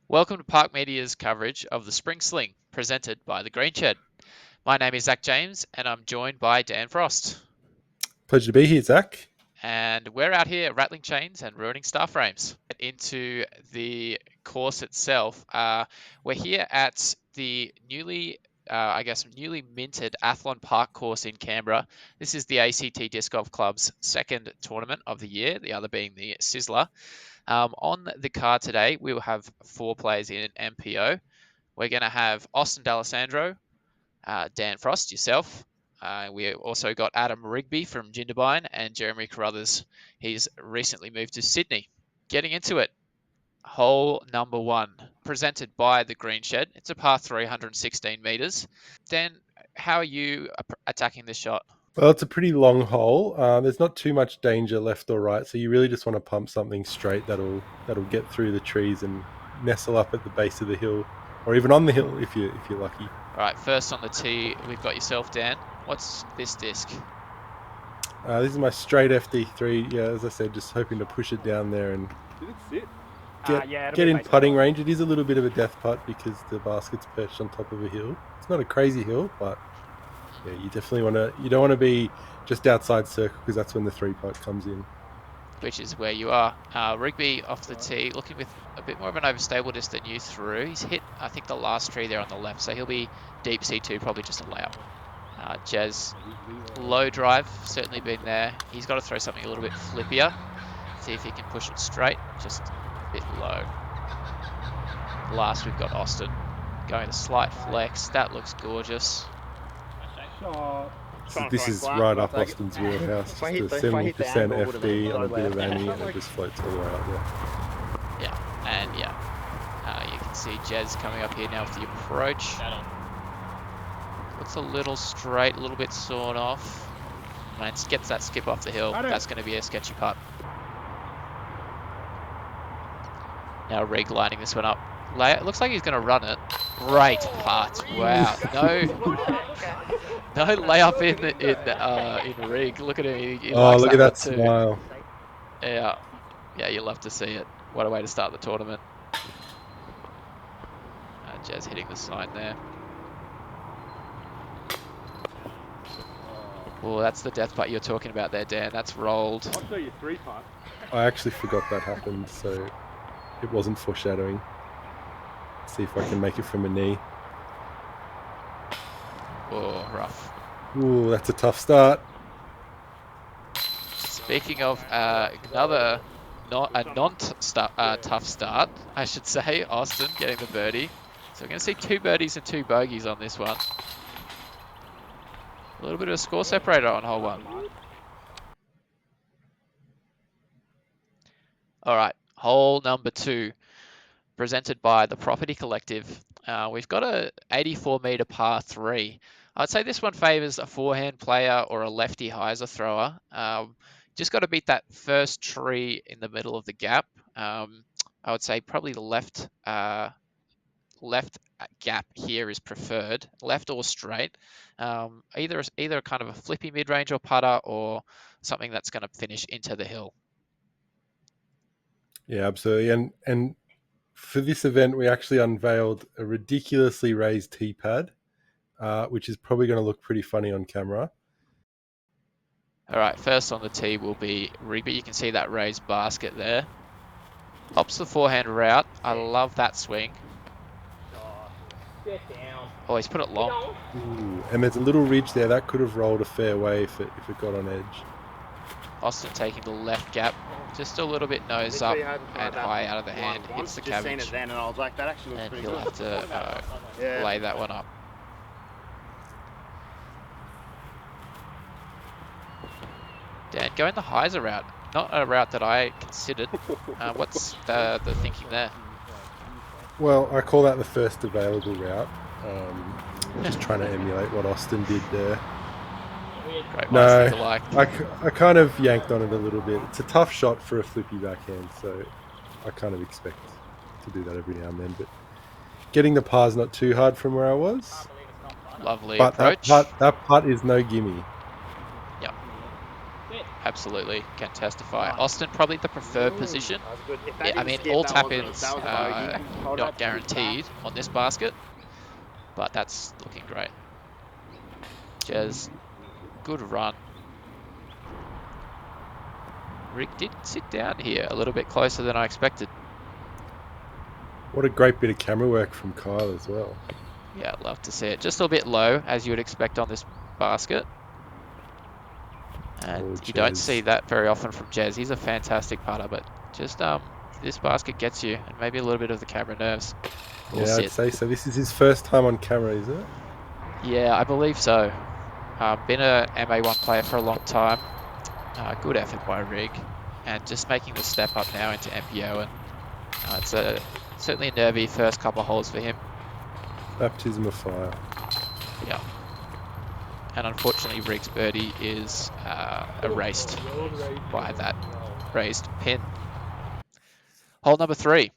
Welcome to Park Media's coverage of the Spring Sling, presented by the Green Shed. My name is Zach James, and I'm joined by Dan Frost. Pleasure to be here, Zach. And we're out here rattling chains and ruining star frames. Into the course itself, we're here at the newly minted Athllon Park course in Canberra. This is the ACT Disc Golf Club's second tournament of the year, the other being the Sizzler. On the card today, we will have 4 players in MPO. We're going to have Austin D'Alessandro, Dan Frost, yourself. We also got Adam Rigby from Jindabyne and Jeremy Carruthers. He's recently moved to Sydney. Getting into it, hole number 1, presented by the Green Shed. It's a par 316 metres. Dan, how are you attacking this shot? Well, it's a pretty long hole. There's not too much danger left or right, so you really just want to pump something straight that'll get through the trees and nestle up at the base of the hill, or even on the hill if you're lucky. All right, first on the tee, we've got yourself, Dan. What's this disc? This is my straight FD3. Yeah, as I said, just hoping to push it down there and get in putting range. It is a little bit of a death putt because the basket's perched on top of a hill. It's not a crazy hill, but yeah, you definitely you don't want to be just outside circle because that's when the 3-putt comes in. Which is where you are. Rigby off the tee, looking with a bit more of an overstable disc than you threw. He's hit, I think, the last tree there on the left, so he'll be deep C2, probably just a layup. Jazz, low drive, certainly been there. He's got to throw something a little bit flippier. See if he can push it straight, just a bit low. Last, we've got Austin going a slight flex. That looks gorgeous. So this is right up Austin's wheelhouse. Just a 70% FD on a bit of Annie, and it just floats all the way out there. Yeah, and you can see Jez coming up here now with the approach. Looks a little straight, a little bit sawn off. And gets that skip off the hill. That's going to be a sketchy putt. Now Rig lining this one up. It looks like he's going to run it. Great putt. Wow. No layup in Rig. Look at him. He likes look at that too. Smile. Yeah, you'll love to see it. What a way to start the tournament. Jazz hitting the sign there. Well, that's the death putt you're talking about there, Dan. That's rolled. I'll show you 3-putt. I actually forgot that happened, so it wasn't foreshadowing. Let's see if I can make it from a knee. Oh, rough. Ooh, that's a tough start. Speaking of another tough start, I should say, Austin getting the birdie. So we're going to see 2 birdies and 2 bogeys on this one. A little bit of a score separator on hole 1. All right, hole number 2, presented by the Property Collective. We've got a 84-meter par 3. I'd say this one favors a forehand player or a lefty hyzer thrower. Just got to beat that first tree in the middle of the gap. I would say probably the left gap here is preferred, left or straight. Either kind of a flippy mid-range or putter, or something that's going to finish into the hill. Yeah, absolutely. And for this event, we actually unveiled a ridiculously raised tee pad, which is probably going to look pretty funny on camera. All right, first on the tee will be Rigby. You can see that raised basket there. Hops the forehand route. I love that swing. Oh, he's put it long. Ooh, and there's a little ridge there. That could have rolled a fair way if it got on edge. Austin taking the left gap. Just a little bit nose up and high out of the hand. Hits the cabbage. And I was like, that actually looks pretty he'll good. have to lay that one up. Dan, going the hyzer route. Not a route that I considered. What's the thinking there? Well, I call that the first available route. Just trying to emulate what Austin did there. Great No, alike. I kind of yanked on it a little bit. It's a tough shot for a flippy backhand, so I kind of expect to do that every now and then. But getting the par's not too hard from where I was. Lovely but approach. That putt is no gimme. Yep. absolutely can testify. Austin, probably the preferred position. Yeah, I mean, all tap-ins not guaranteed on this basket, but that's looking great. Jez, good run. Rick did sit down here a little bit closer than I expected. What a great bit of camera work from Kyle as well. Yeah, I'd love to see it. Just a bit low, as you would expect on this basket. And you don't see that very often from Jez. He's a fantastic putter, but just this basket gets you, and maybe a little bit of the camera nerves. Yeah, I'd say so. This is his first time on camera, is it? Yeah, I believe so. Been a MA1 player for a long time. Good effort by Rig, and just making the step up now into MPO, and it's certainly a nervy first couple of holes for him. Baptism of fire. Yeah. And unfortunately, Rig's birdie is erased by that raised pin. Hole number 3.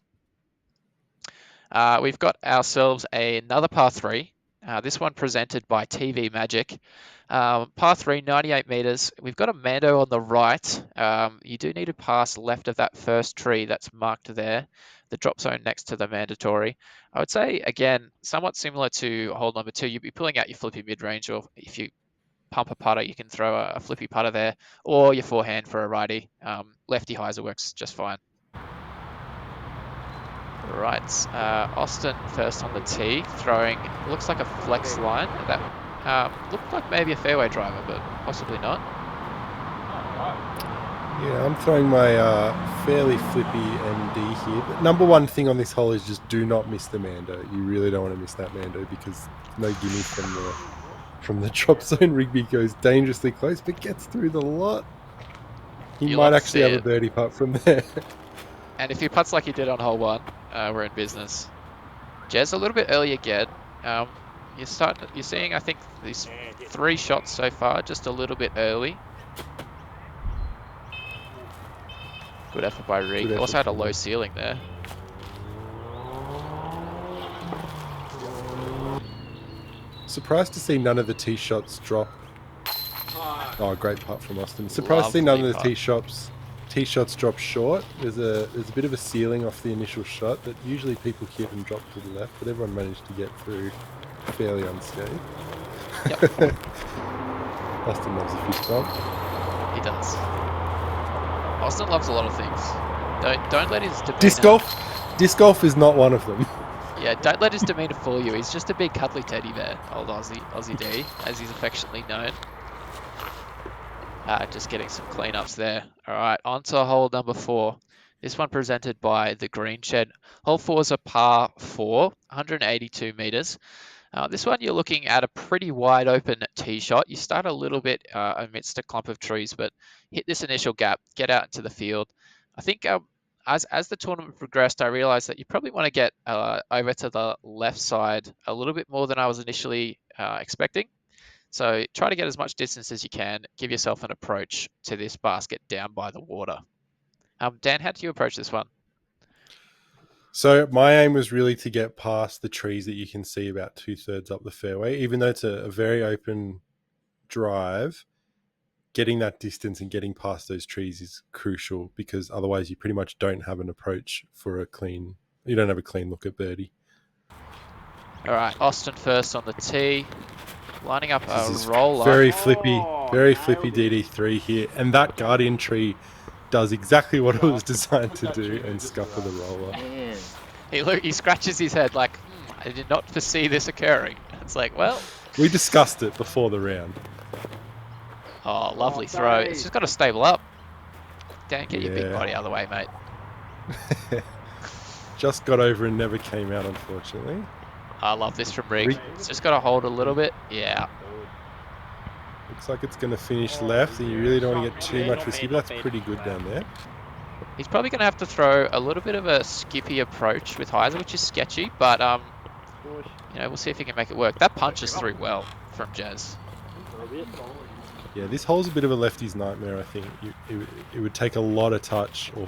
We've got ourselves another par 3. This one presented by TV Magic. Par 3, 98 meters. We've got a Mando on the right. You do need to pass left of that first tree that's marked there, the drop zone next to the mandatory. I would say, again, somewhat similar to hole number 2. You'd be pulling out your flippy mid-range, or if you pump a putter, you can throw a flippy putter there, or your forehand for a righty. Lefty hyzer works just fine. Right, Austin first on the tee, throwing, looks like a flex line. That looked like maybe a fairway driver, but possibly not. Yeah, I'm throwing my fairly flippy MD here. But number one thing on this hole is just do not miss the Mando. You really don't want to miss that Mando, because no gimme from the drop zone. Rigby goes dangerously close, but gets through the lot. He might actually have a birdie putt from there. And if he putts like he did on hole 1, we're in business. Jez, a little bit early again. You're seeing, I think, these 3 shots so far, just a little bit early. Good effort by Rig. Also had a low ceiling there. Surprised to see none of the tee shots drop. Oh, great putt from Austin. Surprised to see none of the tee shots drop short. There's a bit of a ceiling off the initial shot that usually people hit and drop to the left, but everyone managed to get through fairly unscathed. Yep. Austin loves a fist bump. He does. Austin loves a lot of things. Don't let his demeanor... Disc golf is not one of them. Yeah, don't let his demeanor fool you. He's just a big cuddly teddy bear, old Aussie D, as he's affectionately known. Just getting some cleanups there. All right, on to hole number 4. This one presented by the Green Shed. Hole 4 is a par 4, 182 meters. This one you're looking at a pretty wide open tee shot. You start a little bit amidst a clump of trees, but hit this initial gap, get out into the field. I think as the tournament progressed, I realized that you probably want to get over to the left side a little bit more than I was initially expecting. So try to get as much distance as you can. Give yourself an approach to this basket down by the water. Dan, how do you approach this one? So my aim was really to get past the trees that you can see about 2/3 up the fairway. Even though it's a very open drive, getting that distance and getting past those trees is crucial, because otherwise you pretty much don't have an approach for you don't have a clean look at birdie. All right, Austin first on the tee, lining up a roller. Very flippy DD3 here, and that guardian tree does exactly what it was designed to do and scupper the roller. He scratches his head like, I did not foresee this occurring. It's like, well... We discussed it before the round. Oh, lovely throw. It's just got to stable up. Dan, get your big body out of the way, mate. Just got over and never came out, unfortunately. I love this from Rig. It's just got to hold a little bit. Yeah. Looks like it's going to finish left, and you really don't want to get too much risky, but that's pretty good down there. He's probably going to have to throw a little bit of a skippy approach with hyzer, which is sketchy, but we'll see if he can make it work. That punches through well from Jez. Yeah, this hole's a bit of a lefty's nightmare, I think. It would take a lot of touch or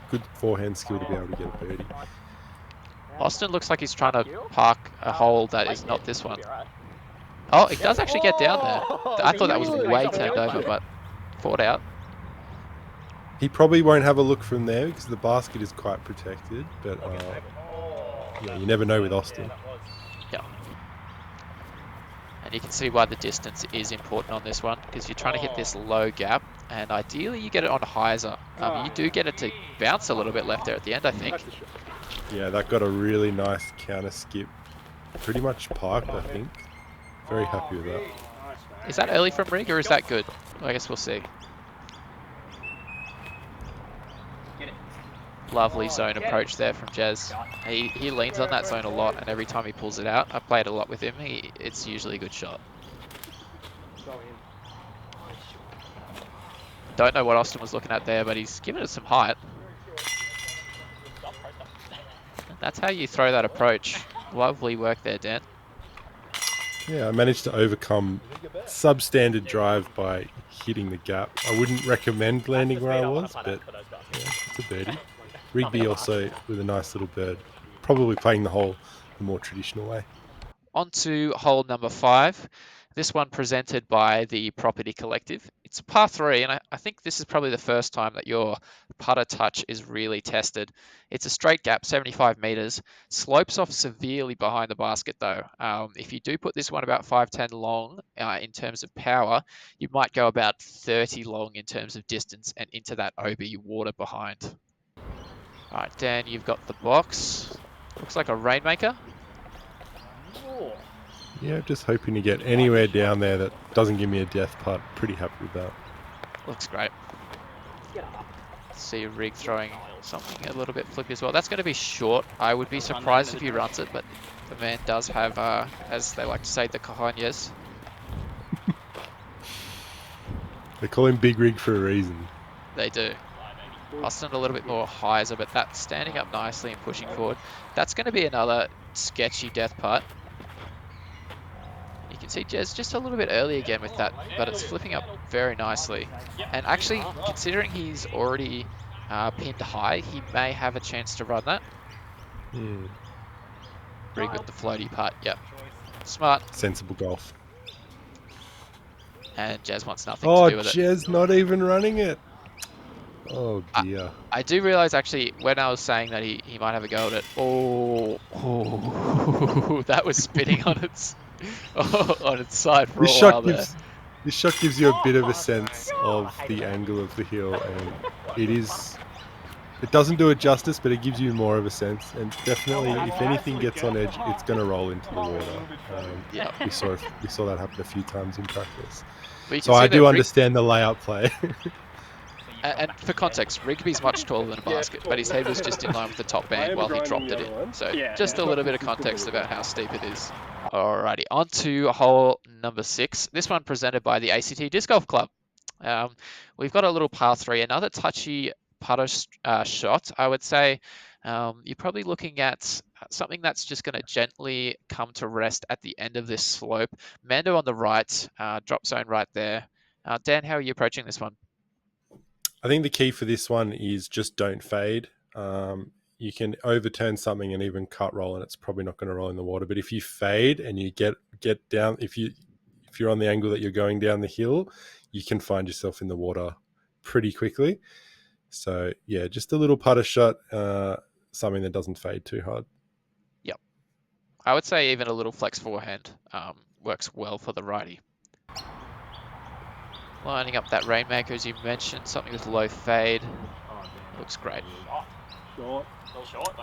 good forehand skill to be able to get a birdie. Austin looks like he's trying to park a hole that is not this one. Oh, he does actually get down there. I thought that was way turned over, but fought out. He probably won't have a look from there because the basket is quite protected, but yeah, you never know with Austin. Yeah. And you can see why the distance is important on this one, because you're trying to hit this low gap, and ideally you get it on hyzer. You do get it to bounce a little bit left there at the end, I think. Yeah, that got a really nice counter skip. Pretty much parked, I think. Very happy with that. Is that early from Rig, or is that good? Well, I guess we'll see. Lovely zone approach there from Jez. He leans on that zone a lot, and every time he pulls it out, I've played a lot with him, it's usually a good shot. Don't know what Austin was looking at there, but he's given it some height. And that's how you throw that approach. Lovely work there, Dan. Yeah, I managed to overcome substandard drive by hitting the gap. I wouldn't recommend landing where I was, but yeah, it's a birdie. Rigby also with a nice little bird. Probably playing the hole the more traditional way. On to hole number 5. This one presented by the Property Collective. It's a par 3, and I think this is probably the first time that your putter touch is really tested. It's a straight gap, 75 meters, slopes off severely behind the basket though. If you do put this one about 5'10" long in terms of power, you might go about 30 long in terms of distance and into that OB water behind. All right, Dan, you've got the box. Looks like a Rainmaker. Yeah, just hoping to get anywhere down there that doesn't give me a death putt. Pretty happy with that. Looks great. See Rig throwing something a little bit flippy as well. That's going to be short. I would be surprised if he runs it, but the man does have, as they like to say, the cojones. They call him Big Rig for a reason. They do. Austin a little bit more hyzer, but that's standing up nicely and pushing forward. That's going to be another sketchy death putt. You can see Jez just a little bit early again with that, but it's flipping up very nicely. And actually, considering he's already pinned high, he may have a chance to run that. Rig with the floaty putt, yep. Smart. Sensible golf. And Jez wants nothing to do with it. Oh, Jez not even running it. Oh dear. I do realise actually when I was saying that he might have a go at it. Oh, that was spinning on its side for a while there. This shot gives you a bit of a sense of the angle of the hill, and it doesn't do it justice, but it gives you more of a sense. And definitely, if anything gets on edge, it's going to roll into the water. Yeah, we saw that happen a few times in practice. So I do understand the layout play. And for context, Rigby's much taller than a basket, but his head was just in line with the top band while he dropped it in. So just a little bit of context about how steep it is. Alrighty, on to hole number 6. This one presented by the ACT Disc Golf Club. We've got a little par 3, another touchy putter shot. I would say you're probably looking at something that's just going to gently come to rest at the end of this slope. Mando on the right, drop zone right there. Dan, how are you approaching this one? I think the key for this one is just don't fade. You can overturn something and even cut roll, and it's probably not going to roll in the water. But if you fade and you get down, if you're on the angle that you're going down the hill, you can find yourself in the water pretty quickly. So yeah, just a little putter shot, something that doesn't fade too hard. Yep, I would say even a little flex forehand works well for the righty. Lining up that Rainmaker, as you mentioned, something with low fade. Looks great.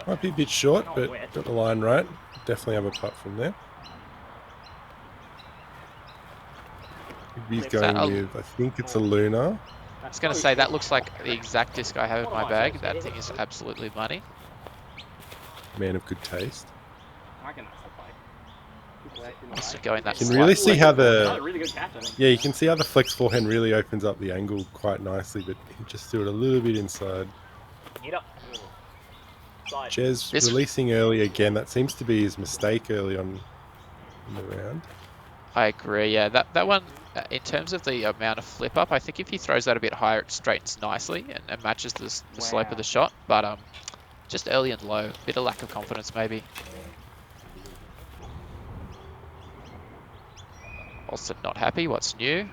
Might be a bit short, but got the line right. Definitely have a putt from there. He's going with, I think it's a Lunar. I was going to say, that looks like the exact disc I have in my bag. That thing is absolutely money. Man of good taste. Going that you can really see how you can see how the flex forehand really opens up the angle quite nicely, but he just threw it a little bit inside. Jez releasing early again. That seems to be his mistake early on in the round. I agree. Yeah, that one, in terms of the amount of flip up, I think if he throws that a bit higher, it straightens nicely and matches the slope of the shot. But just early and low, bit of lack of confidence maybe. Also not happy. What's new?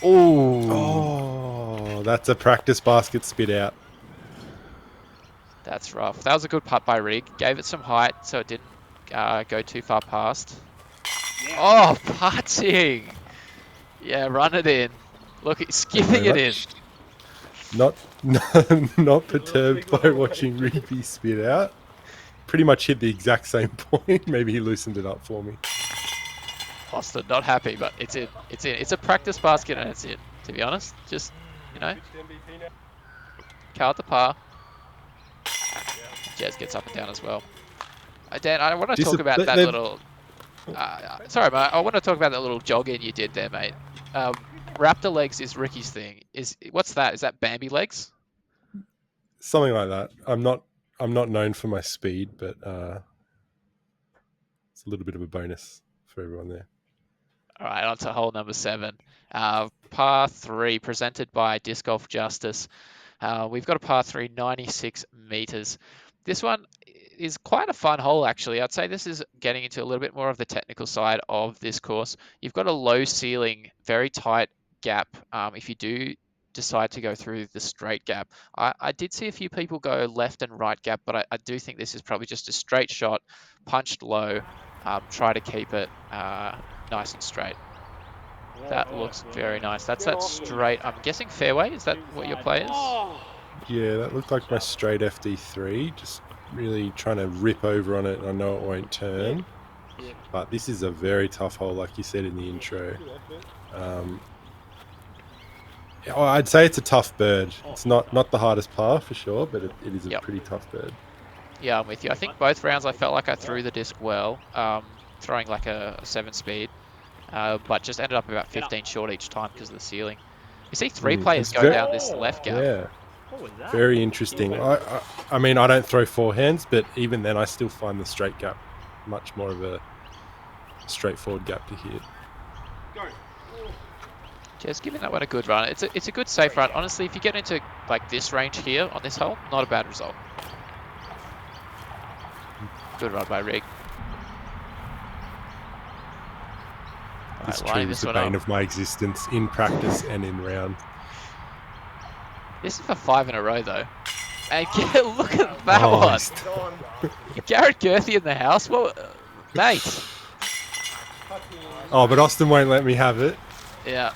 Oh, Oh, that's a practice basket spit out. That's rough. That was a good putt by Rig. Gave it some height so it didn't go too far past. Yeah. Oh, putting! Yeah, run it in. Look, he's skipping it in. Not perturbed by watching Rigby spit out. Pretty much hit the exact same point. Maybe he loosened it up for me. Austin, not happy, but it's in. It's in. It's a practice basket and it's in, to be honest. Just, you know, count the par. Jez gets up and down as well. Dan, I want to talk about that little... sorry, mate. I want to talk about that little jog in you did there, mate. Raptor legs is Ricky's thing. What's that? Is that Bambi legs? Something like that. I'm not known for my speed, but it's a little bit of a bonus for everyone there. All right, on to hole number 7. Par 3, presented by Disc Golf Justice. We've got a par 3, 96 meters. This one is quite a fun hole, actually. I'd say this is getting into a little bit more of the technical side of this course. You've got a low ceiling, very tight gap. If you do decide to go through the straight gap, I did see a few people go left and right gap, but I do think this is probably just a straight shot, punched low. Try to keep it nice and straight. That looks very nice. That's that straight, I'm guessing fairway. Is that what your play is? Yeah, that looked like my straight FD3. Just really trying to rip over on it. I know it won't turn. But this is a very tough hole, like you said in the intro. I'd say it's a tough bird. It's not the hardest par for sure, but it is a pretty tough bird. Yeah, I'm with you. I think both rounds I felt like I threw the disc well, throwing like a 7-speed, but just ended up about 15 short each time because of the ceiling. You see 3 players go down this left gap. Yeah, very interesting. I mean, I don't throw forehands, but even then I still find the straight gap much more of a straightforward gap to hit. Just giving that one a good run. It's a good safe run. Honestly, if you get into like this range here on this hole, not a bad result. Good run by Rig. This tree was the bane of my existence in practice and in round. This is for 5 in a row though. And look at that one. Garrett Girthy in the house. Well, mate. Oh, but Austin won't let me have it. Yeah.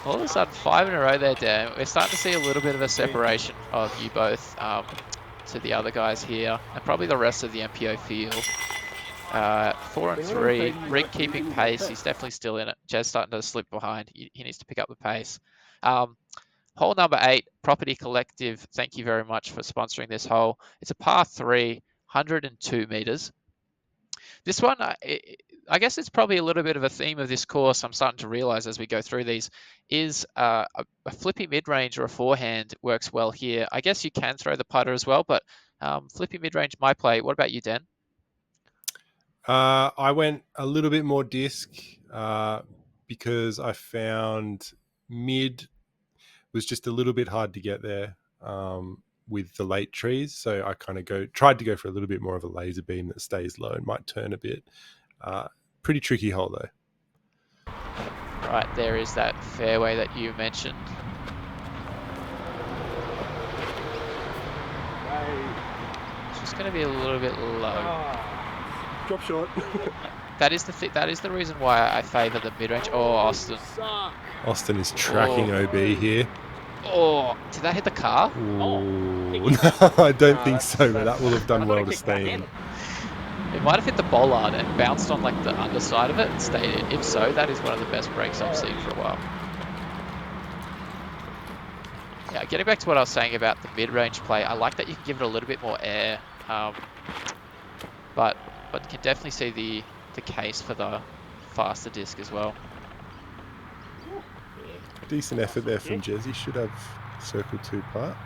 All of a sudden, 5 in a row there, Dan. We're starting to see a little bit of a separation of you both to the other guys here, and probably the rest of the MPO field. 4 and 3, Rig keeping pace. He's definitely still in it. Jez starting to slip behind. He needs to pick up the pace. Hole number 8, Property Collective. Thank you very much for sponsoring this hole. It's a par 3, 102 meters. This one, I guess it's probably a little bit of a theme of this course. I'm starting to realize as we go through these is a flippy mid-range or a forehand works well here. I guess you can throw the putter as well, but flippy mid-range, my play. What about you, Dan? I went a little bit more disc because I found mid was just a little bit hard to get there with the late trees. So I kind of tried to go for a little bit more of a laser beam that stays low and might turn a bit. Pretty tricky hole though. Right, there is that fairway that you mentioned. It's just going to be a little bit low. Drop short. That is the reason why I favour the mid-range. Oh, Austin. Austin is tracking OB here. Oh, did that hit the car? No, I don't think so, but that will have done well to stay in. It might have hit the bollard and bounced on like the underside of it and stayed in. If so, that is one of the best breaks I've seen for a while. Yeah, getting back to what I was saying about the mid-range play, I like that you can give it a little bit more air, but can definitely see the case for the faster disc as well. Decent effort there from Jez. He should have circle 2 part.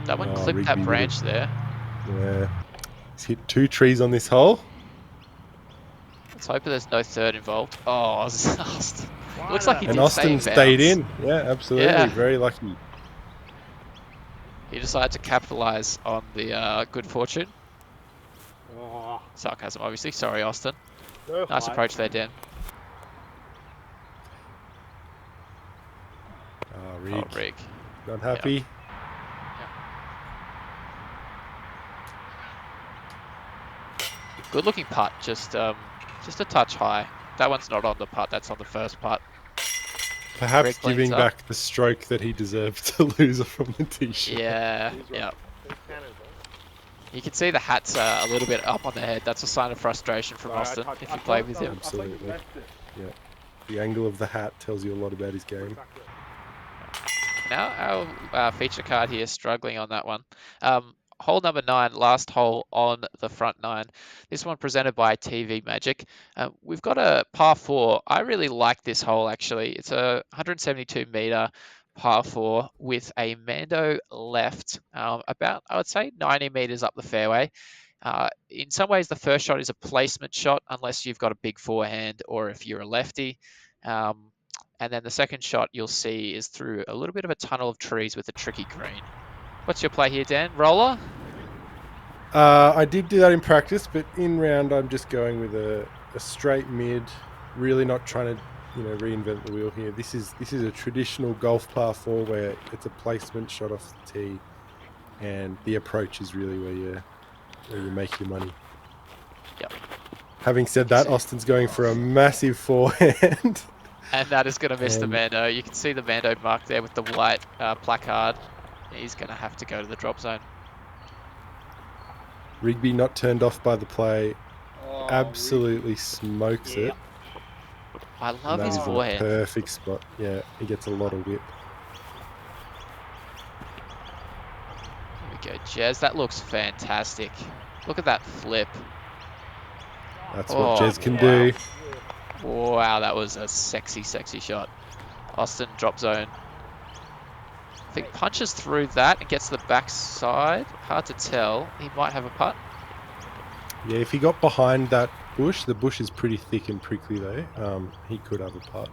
That one clipped that branch there. Yeah. He's hit 2 trees on this hole. Let's hope there's no third involved. Oh, Austin. Looks like he did Austin stayed in. Yeah, absolutely. Yeah. Very lucky. He decided to capitalize on the good fortune. Sarcasm, obviously. Sorry, Austin. Nice approach there, Dan. Rig. Oh, Rig. Not happy. Yep. Good looking putt, just a touch high. That one's not on the putt, that's on the first putt. Perhaps Rig cleans giving up. back the stroke that he deserved to lose from the tee shot. Yeah, yeah. You can see the hat's a little bit up on the head. That's a sign of frustration from Austin if you play with him. Absolutely. Yeah. The angle of the hat tells you a lot about his game. Now our feature card here struggling on that one. Hole number 9, last hole on the front 9. This one presented by TV Magic. We've got a par 4. I really like this hole actually. It's a 172 meter par 4 with a Mando left about, I would say, 90 meters up the fairway. In some ways, the first shot is a placement shot unless you've got a big forehand or if you're a lefty. And then the second shot you'll see is through a little bit of a tunnel of trees with a tricky green. What's your play here, Dan? Roller? I did do that in practice, but in round I'm just going with a straight mid, really not trying to reinvent the wheel here. This is a traditional golf par 4 where it's a placement shot off the tee, and the approach is really where you make your money. Yep. Having said that, Austin's going for a massive forehand. And that is going to miss the Mando. You can see the Mando mark there with the white placard. He's going to have to go to the drop zone. Rigby not turned off by the play. Absolutely smokes it. I love his forehand. Perfect spot. Yeah, he gets a lot of whip. Here we go, Jez. That looks fantastic. Look at that flip. That's what Jez can do. Wow, that was a sexy, sexy shot. Austin drop zone. I think punches through that and gets to the backside. Hard to tell. He might have a putt. Yeah, if he got behind that bush, the bush is pretty thick and prickly though. He could have a putt.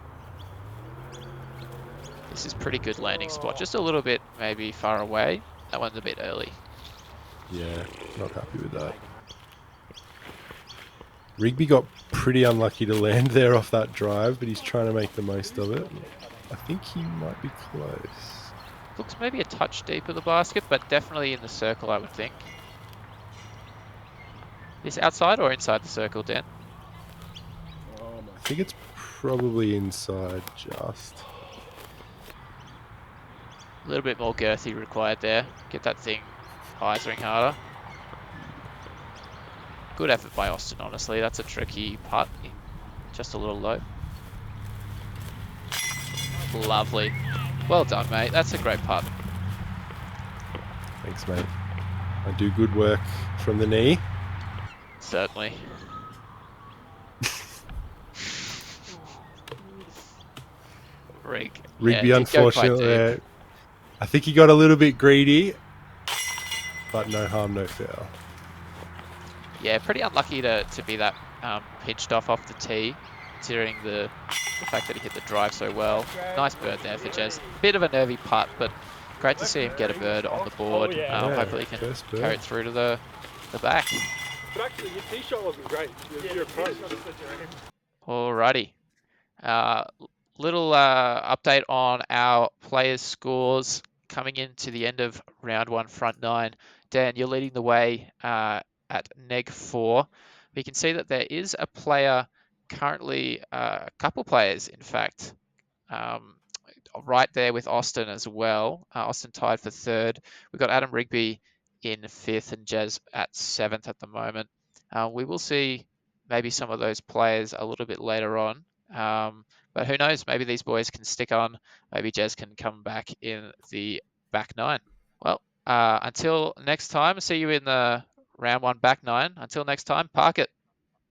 This is pretty good landing spot. Just a little bit maybe far away. That one's a bit early. Yeah, not happy with that. Rigby got pretty unlucky to land there off that drive, but he's trying to make the most of it. I think he might be close. Looks maybe a touch deep of the basket, but definitely in the circle, I would think. Is outside or inside the circle, Dan? I think it's probably inside just. A little bit more girthy required there. Get that thing rising harder. Good effort by Austin, honestly. That's a tricky putt. Just a little low. Lovely. Well done, mate. That's a great putt. Thanks, mate. I do good work from the knee. Certainly. Rigby, unfortunately, I think he got a little bit greedy, but no harm, no foul. Yeah, pretty unlucky to be that pinched off the tee, considering the fact that he hit the drive so well. Nice bird there for Jez. Bit of a nervy putt, but great to see him get a bird on the board. Hopefully he can carry it through to the back. But actually, your tee shot wasn't great. Your approach. Alrighty. Little update on our players' scores coming into the end of round 1, front 9. Dan, you're leading the way at neg 4. We can see that there is a player currently, a couple players, in fact, right there with Austin as well. Austin tied for 3rd. We've got Adam Rigby in 5th and Jez at 7th at the moment. We will see maybe some of those players a little bit later on. But who knows, maybe these boys can stick on. Maybe Jez can come back in the back 9. Well, until next time, see you in the round 1 back 9. Until next time, park it.